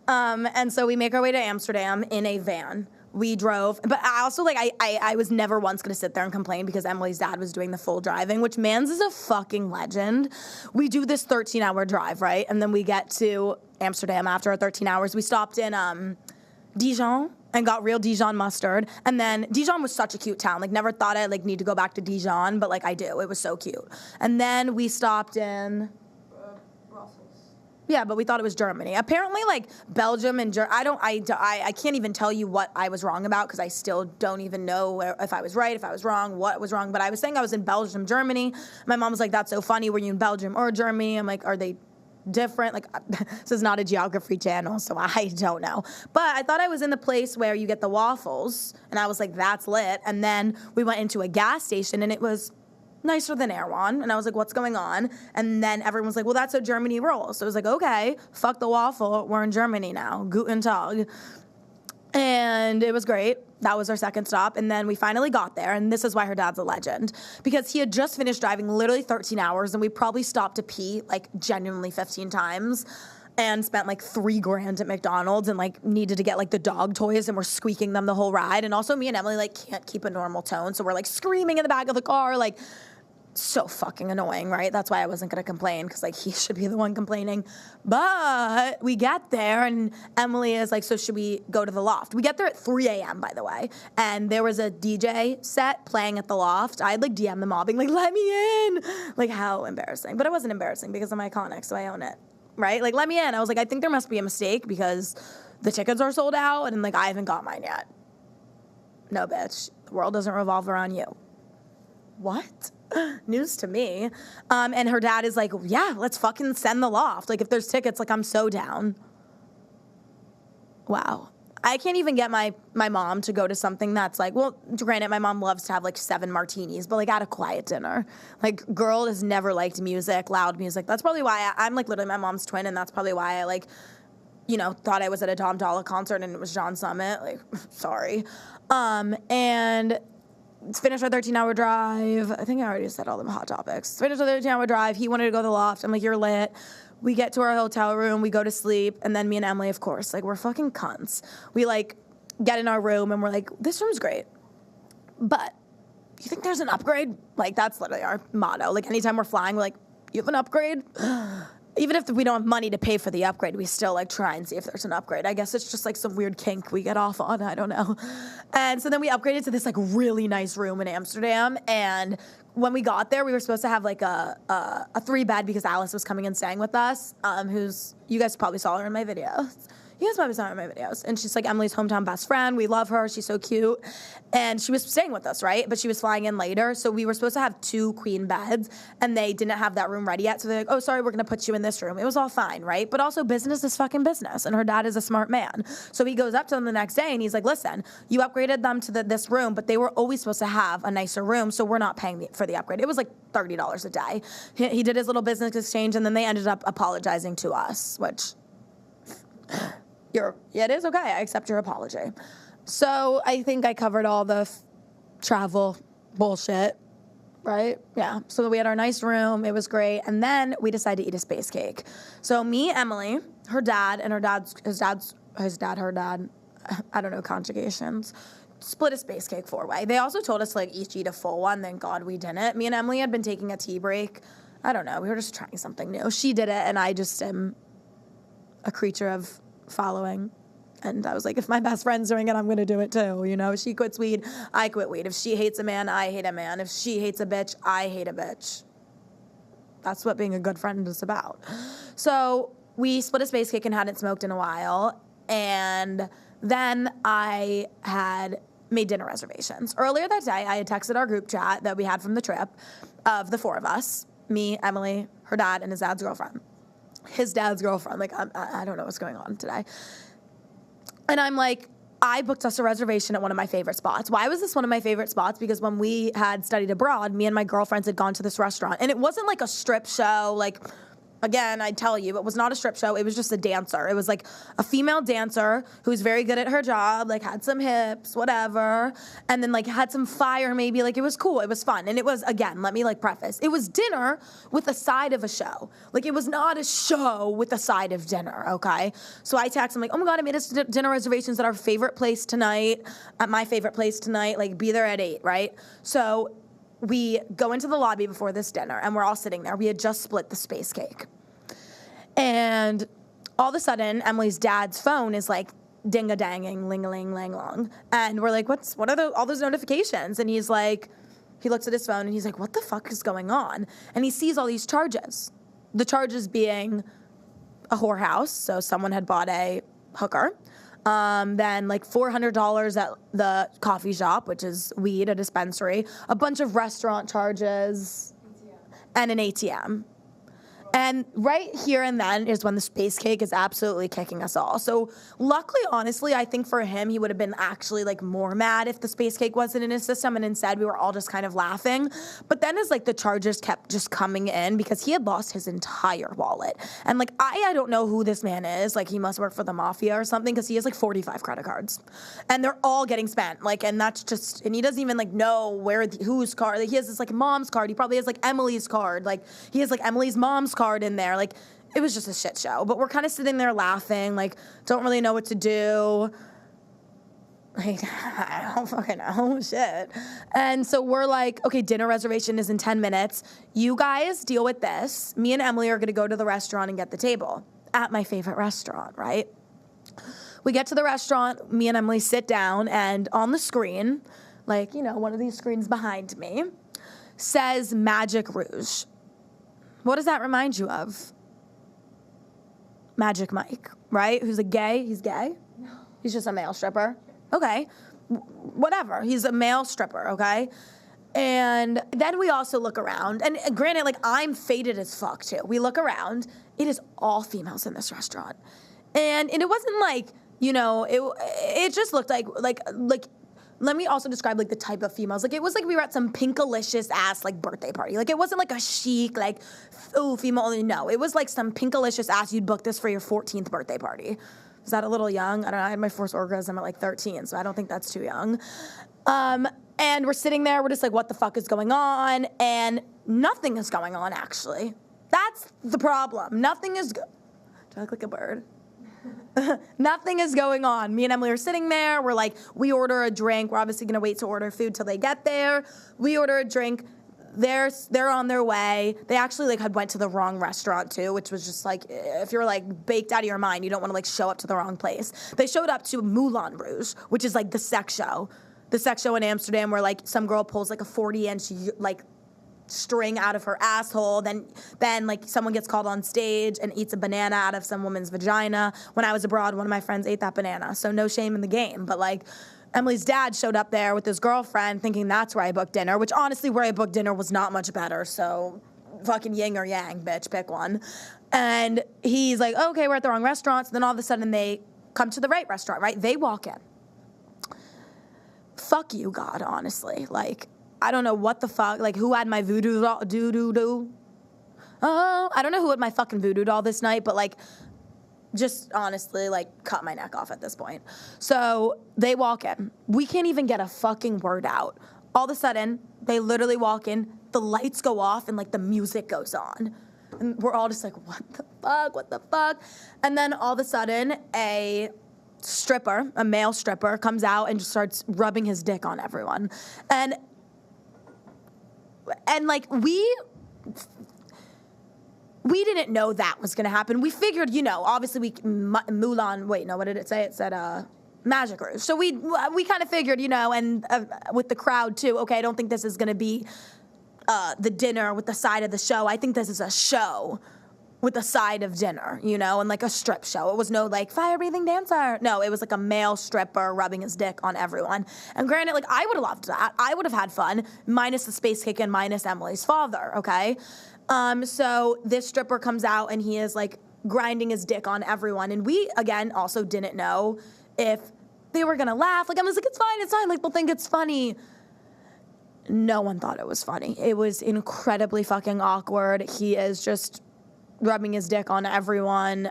And so we make our way to Amsterdam in a van. We drove, but I also, like, I was never once going to sit there and complain because Emily's dad was doing the full driving, which Mans is a fucking legend. We do this 13-hour drive, right? And then we get to Amsterdam after our 13 hours. We stopped in Dijon and got real Dijon mustard. And then Dijon was such a cute town. Like, never thought I'd, like, need to go back to Dijon, but, like, I do. It was so cute. And then we stopped in... Yeah, but we thought it was Germany. Apparently, like, Belgium and I can't even tell you what I was wrong about because I still don't even know if I was right, if I was wrong, what was wrong. But I was saying I was in Belgium, Germany. My mom was like, that's so funny. Were you in Belgium or Germany? I'm like, are they different? Like, this is not a geography channel, so I don't know. But I thought I was in the place where you get the waffles, and I was like, that's lit. And then we went into a gas station, and it was nicer than Erewhon. And I was like, what's going on? And then everyone was like, well, that's how Germany rolls. So I was like, okay, fuck the waffle. We're in Germany now. Guten Tag. And it was great. That was our second stop. And then we finally got there. And this is why her dad's a legend. Because he had just finished driving literally 13 hours. And we probably stopped to pee, like, genuinely 15 times. And spent, like, $3,000 at McDonald's and, like, needed to get, like, the dog toys, and we're squeaking them the whole ride. And also me and Emily, like, can't keep a normal tone. So we're, like, screaming in the back of the car, like, so fucking annoying, right? That's why I wasn't gonna complain, because like he should be the one complaining. But we get there and Emily is like, so should we go to the loft? We get there at 3 a.m. by the way, and there was a DJ set playing at the loft. I'd like DM them all being like, let me in. Like, how embarrassing. But it wasn't embarrassing because I'm iconic, so I own it, right? Like, let me in. I was like, I think there must be a mistake because the tickets are sold out and like I haven't got mine yet. No, bitch. The world doesn't revolve around you. What? News to me. And her dad is like, yeah, let's fucking send the loft. Like, if there's tickets, like, I'm so down. Wow. I can't even get my mom to go to something that's like, well, granted, my mom loves to have like 7 martinis, but like at a quiet dinner. Like, girl has never liked music, loud music. That's probably why I'm like literally my mom's twin, and that's probably why I like, you know, thought I was at a Dom Dolla concert and it was John Summit. Like, sorry. And finished our 13-hour drive. I think I already said all the hot topics. Finished our 13-hour drive. He wanted to go to the loft. I'm like, you're lit. We get to our hotel room. We go to sleep. And then me and Emily, of course, like, we're fucking cunts. We, like, get in our room and we're like, this room's great. But you think there's an upgrade? Like, that's literally our motto. Like, anytime we're flying, we're like, you have an upgrade? Even if we don't have money to pay for the upgrade, we still like try and see if there's an upgrade. I guess it's just like some weird kink we get off on. I don't know. And so then we upgraded to this like really nice room in Amsterdam. And when we got there, we were supposed to have like a 3-bed because Alice was coming and staying with us. Who's, you guys probably saw her in my videos. You guys probably saw her in my videos. And she's like Emily's hometown best friend. We love her. She's so cute. And she was staying with us, right? But she was flying in later. So we were supposed to have 2 queen beds, and they didn't have that room ready yet. So they're like, oh, sorry, we're going to put you in this room. It was all fine, right? But also business is fucking business. And her dad is a smart man. So he goes up to them the next day, and he's like, listen, you upgraded them to this room, but they were always supposed to have a nicer room, so we're not paying for the upgrade. It was like $30 a day. He did his little business exchange, and then they ended up apologizing to us, which... it is okay. I accept your apology. So I think I covered all the travel bullshit, right? Yeah. So we had our nice room. It was great. And then we decided to eat a space cake. So me, Emily, her dad, and his dad, her dad, I don't know, conjugations, split a space cake 4-way. They also told us to like each eat a full one. Thank God we didn't. Me and Emily had been taking a tea break. I don't know. We were just trying something new. She did it, and I just am a creature of following. And I was like, if my best friend's doing it, I'm going to do it too. You know, she quits weed, I quit weed. If she hates a man, I hate a man. If she hates a bitch, I hate a bitch. That's what being a good friend is about. So we split a space cake and hadn't smoked in a while. And then I had made dinner reservations. Earlier that day, I had texted our group chat that we had from the trip of the 4 of us, me, Emily, her dad, and his dad's girlfriend. His dad's girlfriend. Like, I don't know what's going on today. And I'm like, I booked us a reservation at one of my favorite spots. Why was this one of my favorite spots? Because when we had studied abroad, me and my girlfriends had gone to this restaurant. And it wasn't like a strip show, like... Again, I tell you, it was not a strip show. It was just a dancer. It was like a female dancer who's very good at her job, like had some hips, whatever, and then like had some fire maybe. Like it was cool. It was fun. And it was, again, let me like preface. It was dinner with a side of a show. Like it was not a show with a side of dinner, okay? So I text, I'm like, oh my God, I made us dinner reservations at our favorite place tonight, at my favorite place tonight. Like be there at 8, right? So we go into the lobby before this dinner, and we're all sitting there. We had just split the space cake. And all of a sudden, Emily's dad's phone is like ding-a-danging, ling-a-ling-lang-long. And we're like, what are all those notifications? And he's like, he looks at his phone, and he's like, what the fuck is going on? And he sees all these charges. The charges being a whorehouse, so someone had bought a hooker. Then like $400 at the coffee shop, which is weed, a dispensary, a bunch of restaurant charges, and an ATM. And right here and then is when the space cake is absolutely kicking us all. So luckily, honestly, I think for him, he would have been actually like more mad if the space cake wasn't in his system, and instead we were all just kind of laughing. But then as like the charges kept just coming in, because he had lost his entire wallet. And like, I don't know who this man is. Like he must work for the mafia or something, because he has like 45 credit cards and they're all getting spent. Like, and that's just, and he doesn't even like know whose card. Like he has this like mom's card. He probably has like Emily's card. Like he has like Emily's mom's card in there. Like it was just a shit show, but we're kind of sitting there laughing, like don't really know what to do. Like, I don't fucking know, shit. And so we're like, okay, dinner reservation is in 10 minutes. You guys deal with this. Me and Emily are gonna go to the restaurant and get the table at my favorite restaurant, right? We get to the restaurant, me and Emily sit down, and on the screen, like, you know, one of these screens behind me, says Magic Rouge. What does that remind you of? Magic Mike, right? Who's a gay? He's gay? No. He's just a male stripper? Okay. Whatever. He's a male stripper, okay? And then we also look around. And granted, like, I'm faded as fuck, too. We look around. It is all females in this restaurant. And it wasn't like, you know, it just looked like let me also describe, like, the type of females. Like, it was like we were at some pinkalicious ass, like, birthday party. Like, it wasn't like a chic, like, ooh, female only. No, it was like some pinkalicious ass, you'd book this for your 14th birthday party. Is that a little young? I don't know. I had my first orgasm at like 13, so I don't think that's too young. And we're sitting there. We're just like, what the fuck is going on? And nothing is going on, actually. That's the problem. Nothing is... Do I look like a bird? Nothing is going on. Me and Emily are sitting there. We're like, we order a drink. We're obviously going to wait to order food till they get there. We order a drink. They're on their way. They actually like had went to the wrong restaurant too, which was just like, if you're like baked out of your mind, you don't want to like show up to the wrong place. They showed up to Moulin Rouge, which is like the sex show in Amsterdam, where like some girl pulls like a 40-inch like string out of her asshole. Then like someone gets called on stage and eats a banana out of some woman's vagina. When I was abroad, one of my friends ate that banana, so no shame in the game. But like, Emily's dad showed up there with his girlfriend thinking that's where I booked dinner, which honestly where I booked dinner was not much better, so fucking yin or yang, bitch, pick one. And he's like, okay, we're at the wrong restaurant. So then all of a sudden they come to the right restaurant, right? They walk in. Fuck you, God, honestly. Like, I don't know what the fuck, like who had my voodoo doll, Oh, I don't know who had my fucking voodoo doll this night, but like, just honestly, like, cut my neck off at this point. So they walk in. We can't even get a fucking word out. All of a sudden, they literally walk in, the lights go off, and, like, the music goes on. And we're all just like, what the fuck? And then all of a sudden, a male stripper, comes out and just starts rubbing his dick on everyone. And like, we didn't know that was going to happen. We figured, you know, obviously what did it say? It said Magic Rouge. So we kind of figured, you know, and with the crowd too, okay, I don't think this is going to be the dinner with the side of the show. I think this is a show with the side of dinner, you know, and like a strip show. It was no like fire-breathing dancer. No, it was like a male stripper rubbing his dick on everyone. And granted, like, I would have loved that. I would have had fun, minus the space kick and minus Emily's father, okay? So this stripper comes out and he is like grinding his dick on everyone. And we, again, also didn't know if they were gonna laugh. Like, I was like, it's fine. Like, they'll think it's funny. No one thought it was funny. It was incredibly fucking awkward. He is just rubbing his dick on everyone,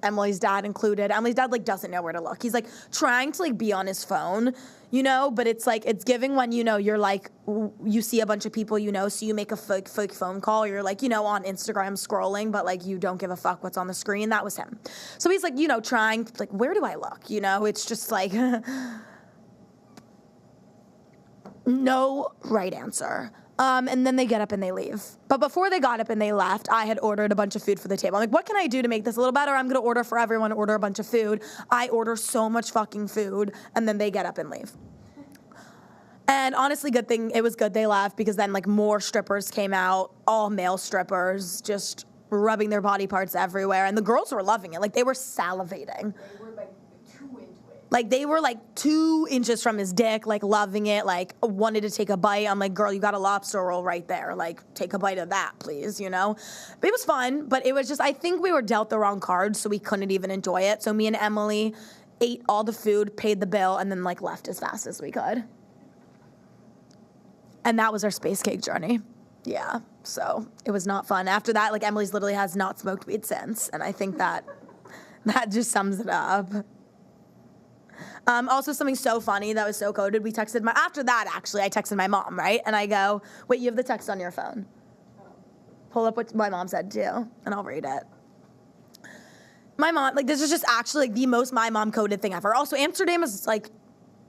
Emily's dad included. Emily's dad, like, doesn't know where to look. He's, like, trying to, like, be on his phone, you know, but it's, like, it's giving when, you know, you're, like, you see a bunch of people, you know, so you make a fake phone call. You're, like, you know, on Instagram scrolling, but, like, you don't give a fuck what's on the screen. That was him. So he's, like, you know, trying, like, where do I look? You know, it's just, like, no right answer. And then they get up and they leave. But before they got up and they left, I had ordered a bunch of food for the table. I'm like, what can I do to make this a little better? I'm going to order for everyone, order a bunch of food. I order so much fucking food, and then they get up and leave. And honestly, good thing it was good they left, because then, like, more strippers came out, all male strippers, just rubbing their body parts everywhere. And the girls were loving it. Like, they were salivating. They were, like, too into it. Like, they were, like, 2 inches from his dick, like, loving it, like, wanted to take a bite. I'm like, girl, you got a lobster roll right there. Like, take a bite of that, please, you know? But it was fun, but it was just, I think we were dealt the wrong cards, so we couldn't even enjoy it. So me and Emily ate all the food, paid the bill, and then, like, left as fast as we could. And that was our space cake journey. Yeah, so it was not fun. After that, like, Emily's literally has not smoked weed since, and I think that just sums it up. Also, something so funny that was so coded, after that, actually, I texted my mom, right? And I go, wait, you have the text on your phone. Pull up what my mom said, too, and I'll read it. My mom, like, this is just actually, like, the most my mom coded thing ever. Also, Amsterdam is, like,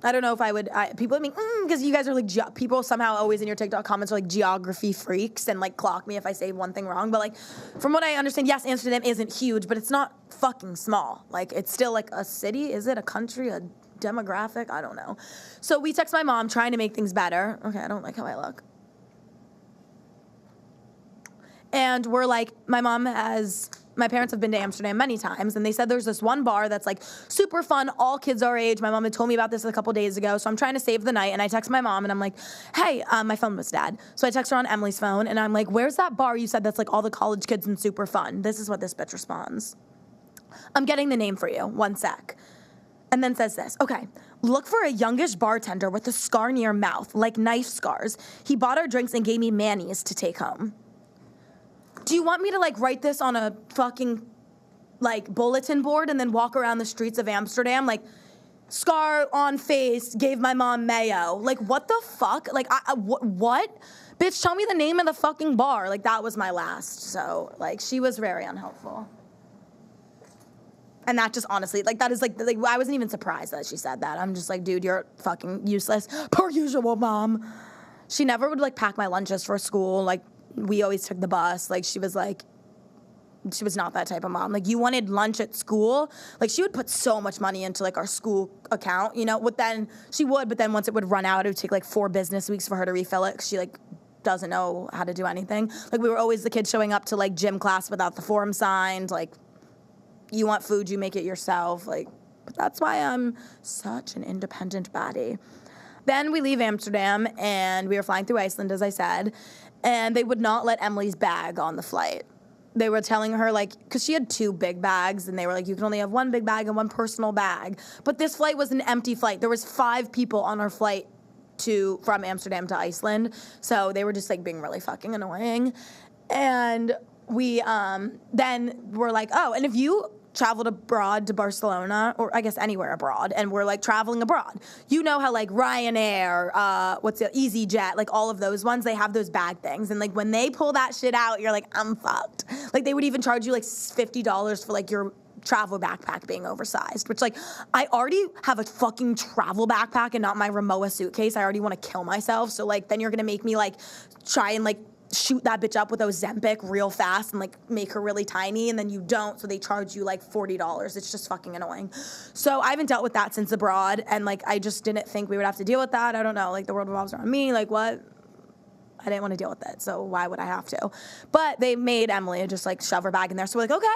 I don't know if I would, people at me, because you guys are like, people somehow always in your TikTok comments are like geography freaks and like clock me if I say one thing wrong. But like, from what I understand, yes, Amsterdam isn't huge, but it's not fucking small. Like, it's still like a city. Is it a country, a demographic? I don't know. So we text my mom trying to make things better. Okay, I don't like how I look. And we're like, my parents have been to Amsterdam many times, and they said there's this one bar that's like super fun, all kids our age. My mom had told me about this a couple days ago, so I'm trying to save the night, and I text my mom, and I'm like, hey, my phone was dead. So I text her on Emily's phone, and I'm like, where's that bar you said that's like all the college kids and super fun? This is what this bitch responds. I'm getting the name for you, 1 sec. And then says this, okay, look for a youngish bartender with a scar near mouth, like knife scars. He bought our drinks and gave me mayonnaise to take home. Do you want me to like write this on a fucking like bulletin board and then walk around the streets of Amsterdam like scar on face, gave my mom mayo? Like what the fuck? Like what? Bitch, tell me the name of the fucking bar. Like that was my last. So like she was very unhelpful. And that just honestly, like that is like I wasn't even surprised that she said that. I'm just like, dude, you're fucking useless. Per usual, mom. She never would like pack my lunches for school. Like we always took the bus. Like she was not that type of mom. Like you wanted lunch at school. Like she would put so much money into like our school account, you know, but then once it would run out, it would take like 4 business weeks for her to refill it. 'Cause she like doesn't know how to do anything. Like we were always the kids showing up to like gym class without the form signed. Like you want food, you make it yourself. Like, but that's why I'm such an independent baddie. Then we leave Amsterdam and we were flying through Iceland, as I said, and they would not let Emily's bag on the flight. They were telling her, like, because she had 2 big bags, and they were like, you can only have 1 big bag and 1 personal bag. But this flight was an empty flight. There was 5 people on our flight from Amsterdam to Iceland. So they were just, like, being really fucking annoying. And we then were like, oh, and if you traveled abroad to Barcelona, or I guess anywhere abroad, and we're like traveling abroad. You know how like Ryanair, EasyJet, like all of those ones, they have those bag things. And like when they pull that shit out, you're like, I'm fucked. Like they would even charge you like $50 for like your travel backpack being oversized, which like I already have a fucking travel backpack and not my Rimowa suitcase. I already want to kill myself. So like then you're gonna make me like try and like shoot that bitch up with Ozempic real fast and like make her really tiny, and then you don't, so they charge you like $40. It's just fucking annoying. So I haven't dealt with that since abroad, and like I just didn't think we would have to deal with that. I don't know, like the world revolves around me, like what? I didn't want to deal with it, so why would I have to? But they made Emily just like shove her bag in there, so we're like, okay,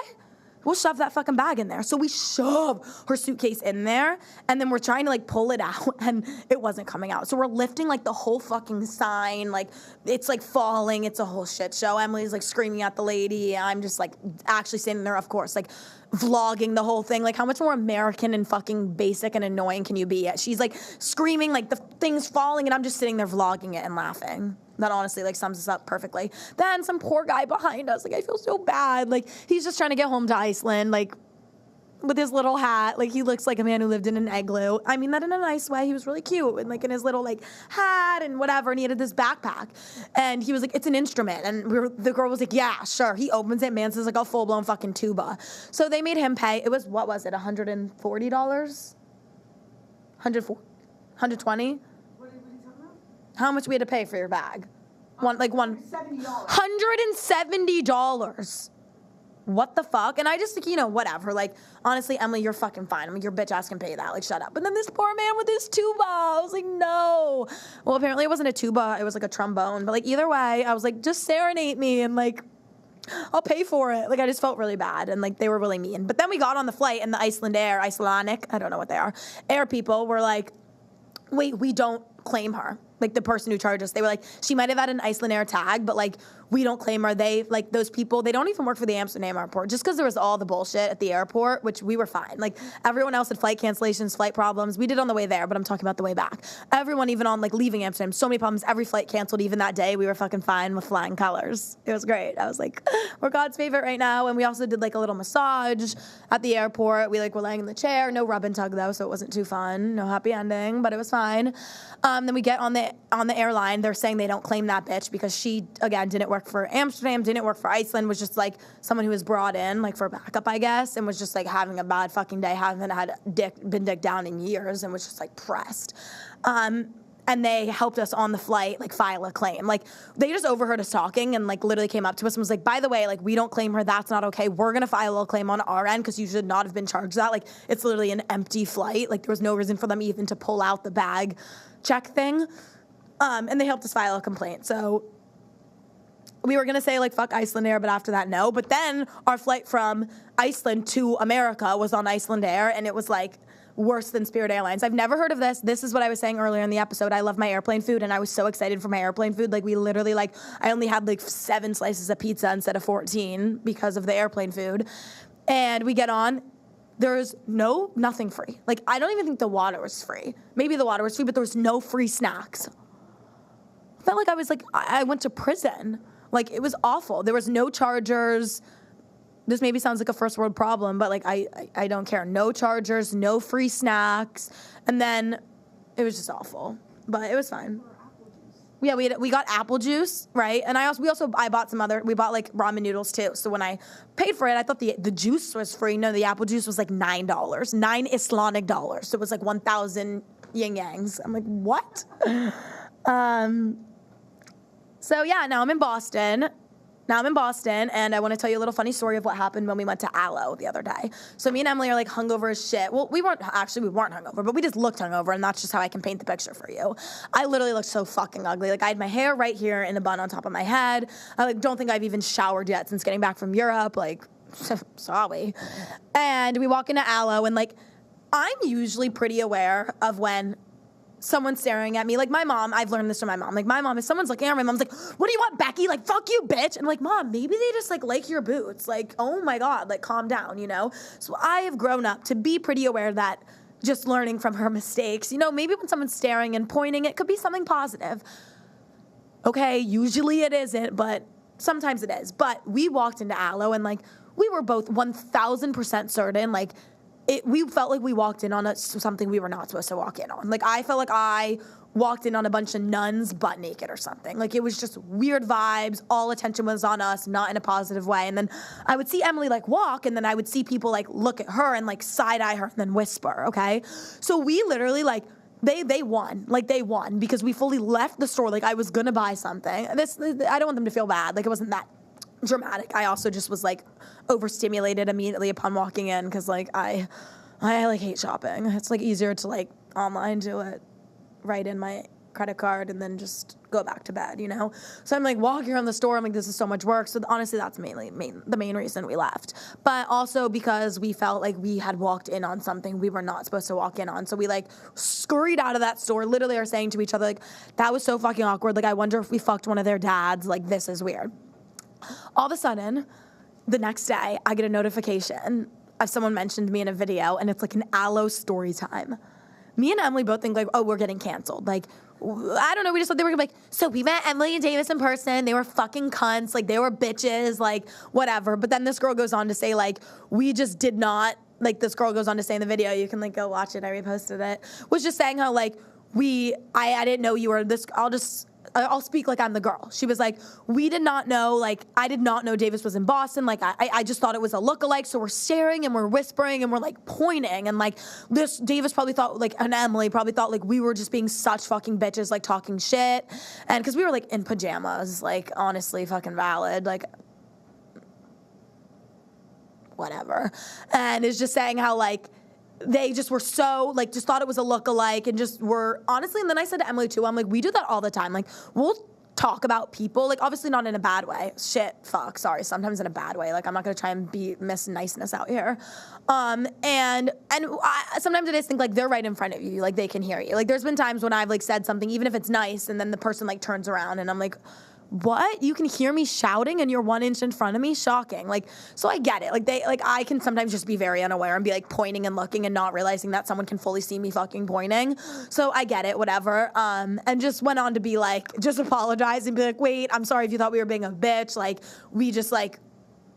we'll shove that fucking bag in there. So we shove her suitcase in there, and then we're trying to like pull it out, and it wasn't coming out. So we're lifting like the whole fucking sign, like it's like falling. It's a whole shit show. Emily's like screaming at the lady. I'm just like actually standing there, of course, like vlogging the whole thing. Like how much more American and fucking basic and annoying can you be? She's like screaming like the thing's falling, and I'm just sitting there vlogging it and laughing. That honestly like sums us up perfectly. Then some poor guy behind us, like I feel so bad. Like he's just trying to get home to Iceland, like with his little hat. Like he looks like a man who lived in an igloo. I mean that in a nice way. He was really cute and like in his little like hat and whatever. And he had this backpack, and he was like, "It's an instrument." And the girl was like, "Yeah, sure." He opens it, man, says like a full blown fucking tuba. So they made him pay. It was, what was it? $140? 120? How much we had to pay for your bag? $170. What the fuck? And I just think, whatever. Like, honestly, Emily, you're fucking fine. I mean, your bitch ass can pay that. Like, shut up. But then this poor man with his tuba. I was like, no. Well, apparently it wasn't a tuba. It was like a trombone. But like, either way, I was like, just serenade me and like, I'll pay for it. Like, I just felt really bad, and like, they were really mean. But then we got on the flight, and the Icelandic, I don't know what they are, air people were like, wait, we don't claim her. Like the person who charged us, they were like, she might have had an Icelandair tag, but like we don't claim her. They, like those people, they don't even work for the Amsterdam airport, just because there was all the bullshit at the airport, which we were fine. Like everyone else had flight cancellations, flight problems. We did on the way there, but I'm talking about the way back. Everyone, even on like leaving Amsterdam, so many problems. Every flight canceled. Even that day, we were fucking fine with flying colors. It was great. I was like, we're God's favorite right now. And we also did like a little massage at the airport. We like were laying in the chair, no rub and tug though, so it wasn't too fun. No happy ending, but it was fine. Then we get on the airline. They're saying they don't claim that bitch because she again didn't work work for Amsterdam, didn't work for Iceland, was just like someone who was brought in like for backup, I guess, and was just like having a bad fucking day, haven't been dicked down in years, and was just like pressed. And they helped us on the flight, like, file a claim. Like, they just overheard us talking and, like, literally came up to us and was like, by the way, like, we don't claim her. That's not okay. We're going to file a claim on our end because you should not have been charged that. Like, it's literally an empty flight. Like, there was no reason for them even to pull out the bag check thing. And they helped us file a complaint. So we were going to say, like, fuck Iceland Air, but after that, no. But then our flight from Iceland to America was on Iceland Air, and it was, like, worse than Spirit Airlines. I've never heard of this. This is what I was saying earlier in the episode. I love my airplane food, and I was so excited for my airplane food. Like, we literally, like, I only had, like, 7 slices of pizza instead of 14 because of the airplane food. And we get on. There's nothing free. Like, I don't even think the water was free. Maybe the water was free, but there was no free snacks. I felt like I was, like, I went to prison. Like, it was awful. There was no chargers. This maybe sounds like a first world problem, but like I don't care. No chargers, no free snacks, and then it was just awful. But it was fine. Yeah, we got apple juice, right? And I bought we bought like ramen noodles too. So when I paid for it, I thought the juice was free. No, the apple juice was like $9, 9 Islamic dollars. So it was like 1,000 yin yangs. I'm like, what? So yeah, now I'm in Boston. And I want to tell you a little funny story of what happened when we went to Aloe the other day. So me and Emily are like hungover as shit. Well, we weren't hungover, but we just looked hungover, and that's just how I can paint the picture for you. I literally looked so fucking ugly. Like, I had my hair right here in a bun on top of my head. I like don't think I've even showered yet since getting back from Europe. Like, sorry. And we walk into Aloe, and like, I'm usually pretty aware of when someone's staring at me. Like, my mom, I've learned this from my mom. Like, my mom, if someone's looking at her, my mom's like, what do you want, Becky? Like, fuck you, bitch. And like, Mom, maybe they just like your boots. Like, oh my God, like, calm down, you know? So I have grown up to be pretty aware that just learning from her mistakes, you know, maybe when someone's staring and pointing, it could be something positive. Okay, usually it isn't, but sometimes it is. But we walked into Aloe, and like, we were both 1,000% certain, like, we felt like we walked in on something we were not supposed to walk in on. Like, I felt like I walked in on a bunch of nuns butt naked or something. Like, it was just weird vibes. All attention was on us, not in a positive way. And then I would see Emily, like, walk, and then I would see people, like, look at her and, like, side-eye her and then whisper, okay? So we literally, like, they won. Like, they won because we fully left the store. Like, I was going to buy something. I don't want them to feel bad. Like, it wasn't that dramatic. I also just was like overstimulated immediately upon walking in because like I like hate shopping. It's like easier to like online do it, write in my credit card and then just go back to bed, you know? So I'm like walking around the store. I'm like, this is so much work. So honestly, that's the main reason we left. But also because we felt like we had walked in on something we were not supposed to walk in on. So we like scurried out of that store, literally are saying to each other, like, that was so fucking awkward. Like, I wonder if we fucked one of their dads. Like, this is weird. All of a sudden, the next day, I get a notification of someone mentioned me in a video, and it's like an Aloe story time. Me and Emily both think like, oh, we're getting canceled. Like, I don't know. We just thought they were like, so we met Emily and Davis in person. They were fucking cunts. Like, they were bitches. Like, whatever. But then this girl goes on to say like, we just did not. Like, this girl goes on to say in the video, you can like go watch it. I reposted it. Was just saying how like I didn't know you were this. I'll speak like I'm the girl. She was like, we did not know, like, I did not know Davis was in Boston. Like, I just thought it was a lookalike. So we're staring and we're whispering and we're like pointing. And like this, Davis probably thought like, and Emily probably thought like we were just being such fucking bitches, like talking shit. And cause we were like in pajamas, like honestly fucking valid. Like, whatever. And it's just saying how like, they just were so, like, just thought it was a lookalike and just were, honestly, and then I said to Emily, too, I'm like, we do that all the time. Like, we'll talk about people, like, obviously not in a bad way. Shit, fuck, sorry, sometimes in a bad way. Like, I'm not going to try and be Miss Niceness out here. And sometimes I just think, like, they're right in front of you. Like, they can hear you. Like, there's been times when I've, like, said something, even if it's nice, and then the person, like, turns around, and I'm like, what? You can hear me shouting and you're 1 inch in front of me? Shocking. Like, so I get it. Like, I can sometimes just be very unaware and be like pointing and looking and not realizing that someone can fully see me fucking pointing. So I get it, whatever. And just went on to be like, just apologize and be like, wait, I'm sorry if you thought we were being a bitch. Like, we just like,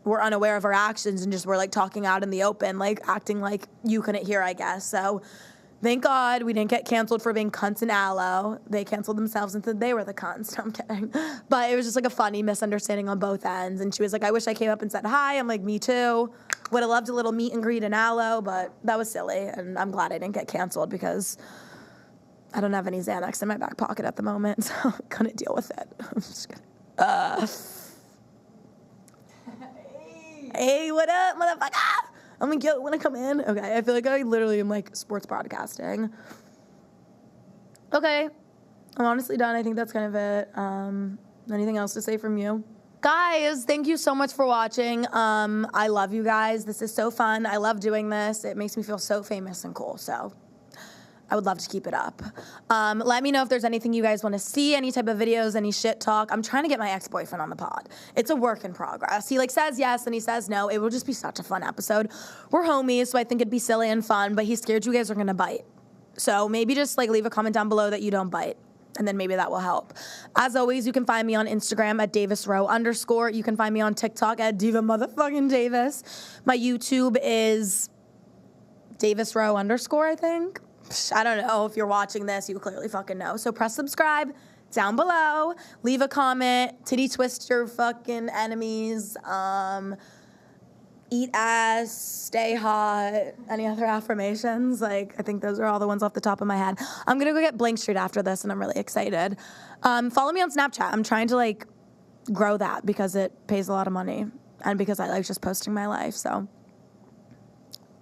were unaware of our actions and just were like talking out in the open, like acting like you couldn't hear, I guess. So Thank God we didn't get canceled for being cunts and aloe. They canceled themselves and said they were the cunts. No, I'm kidding. But it was just like a funny misunderstanding on both ends. And she was like, I wish I came up and said hi. I'm like, me too. Would have loved a little meet and greet in aloe, but that was silly. And I'm glad I didn't get canceled because I don't have any Xanax in my back pocket at the moment. So I'm going to deal with it. I'm just going to. Hey, what up, motherfucker? I'm like, yo, want to come in? Okay, I feel like I literally am like sports broadcasting. Okay, I'm honestly done. I think that's kind of it. Anything else to say from you? Guys, thank you so much for watching. I love you guys. This is so fun. I love doing this. It makes me feel so famous and cool, so I would love to keep it up. Let me know if there's anything you guys want to see, any type of videos, any shit talk. I'm trying to get my ex-boyfriend on the pod. It's a work in progress. He like says yes and he says no. It will just be such a fun episode. We're homies, so I think it'd be silly and fun, but he's scared you guys are gonna bite. So maybe just like leave a comment down below that you don't bite, and then maybe that will help. As always, you can find me on Instagram at DavisRow_. You can find me on TikTok at Diva motherfucking Davis. My YouTube is DavisRow_, I think. I don't know. If you're watching this, you clearly fucking know. So press subscribe down below. Leave a comment. Titty twist your fucking enemies. Eat ass. Stay hot. Any other affirmations? Like, I think those are all the ones off the top of my head. I'm going to go get Blank Street after this, and I'm really excited. Follow me on Snapchat. I'm trying to, like, grow that because it pays a lot of money and because I like just posting my life. So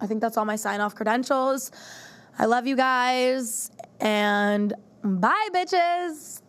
I think that's all my sign-off credentials. I love you guys, and bye, bitches.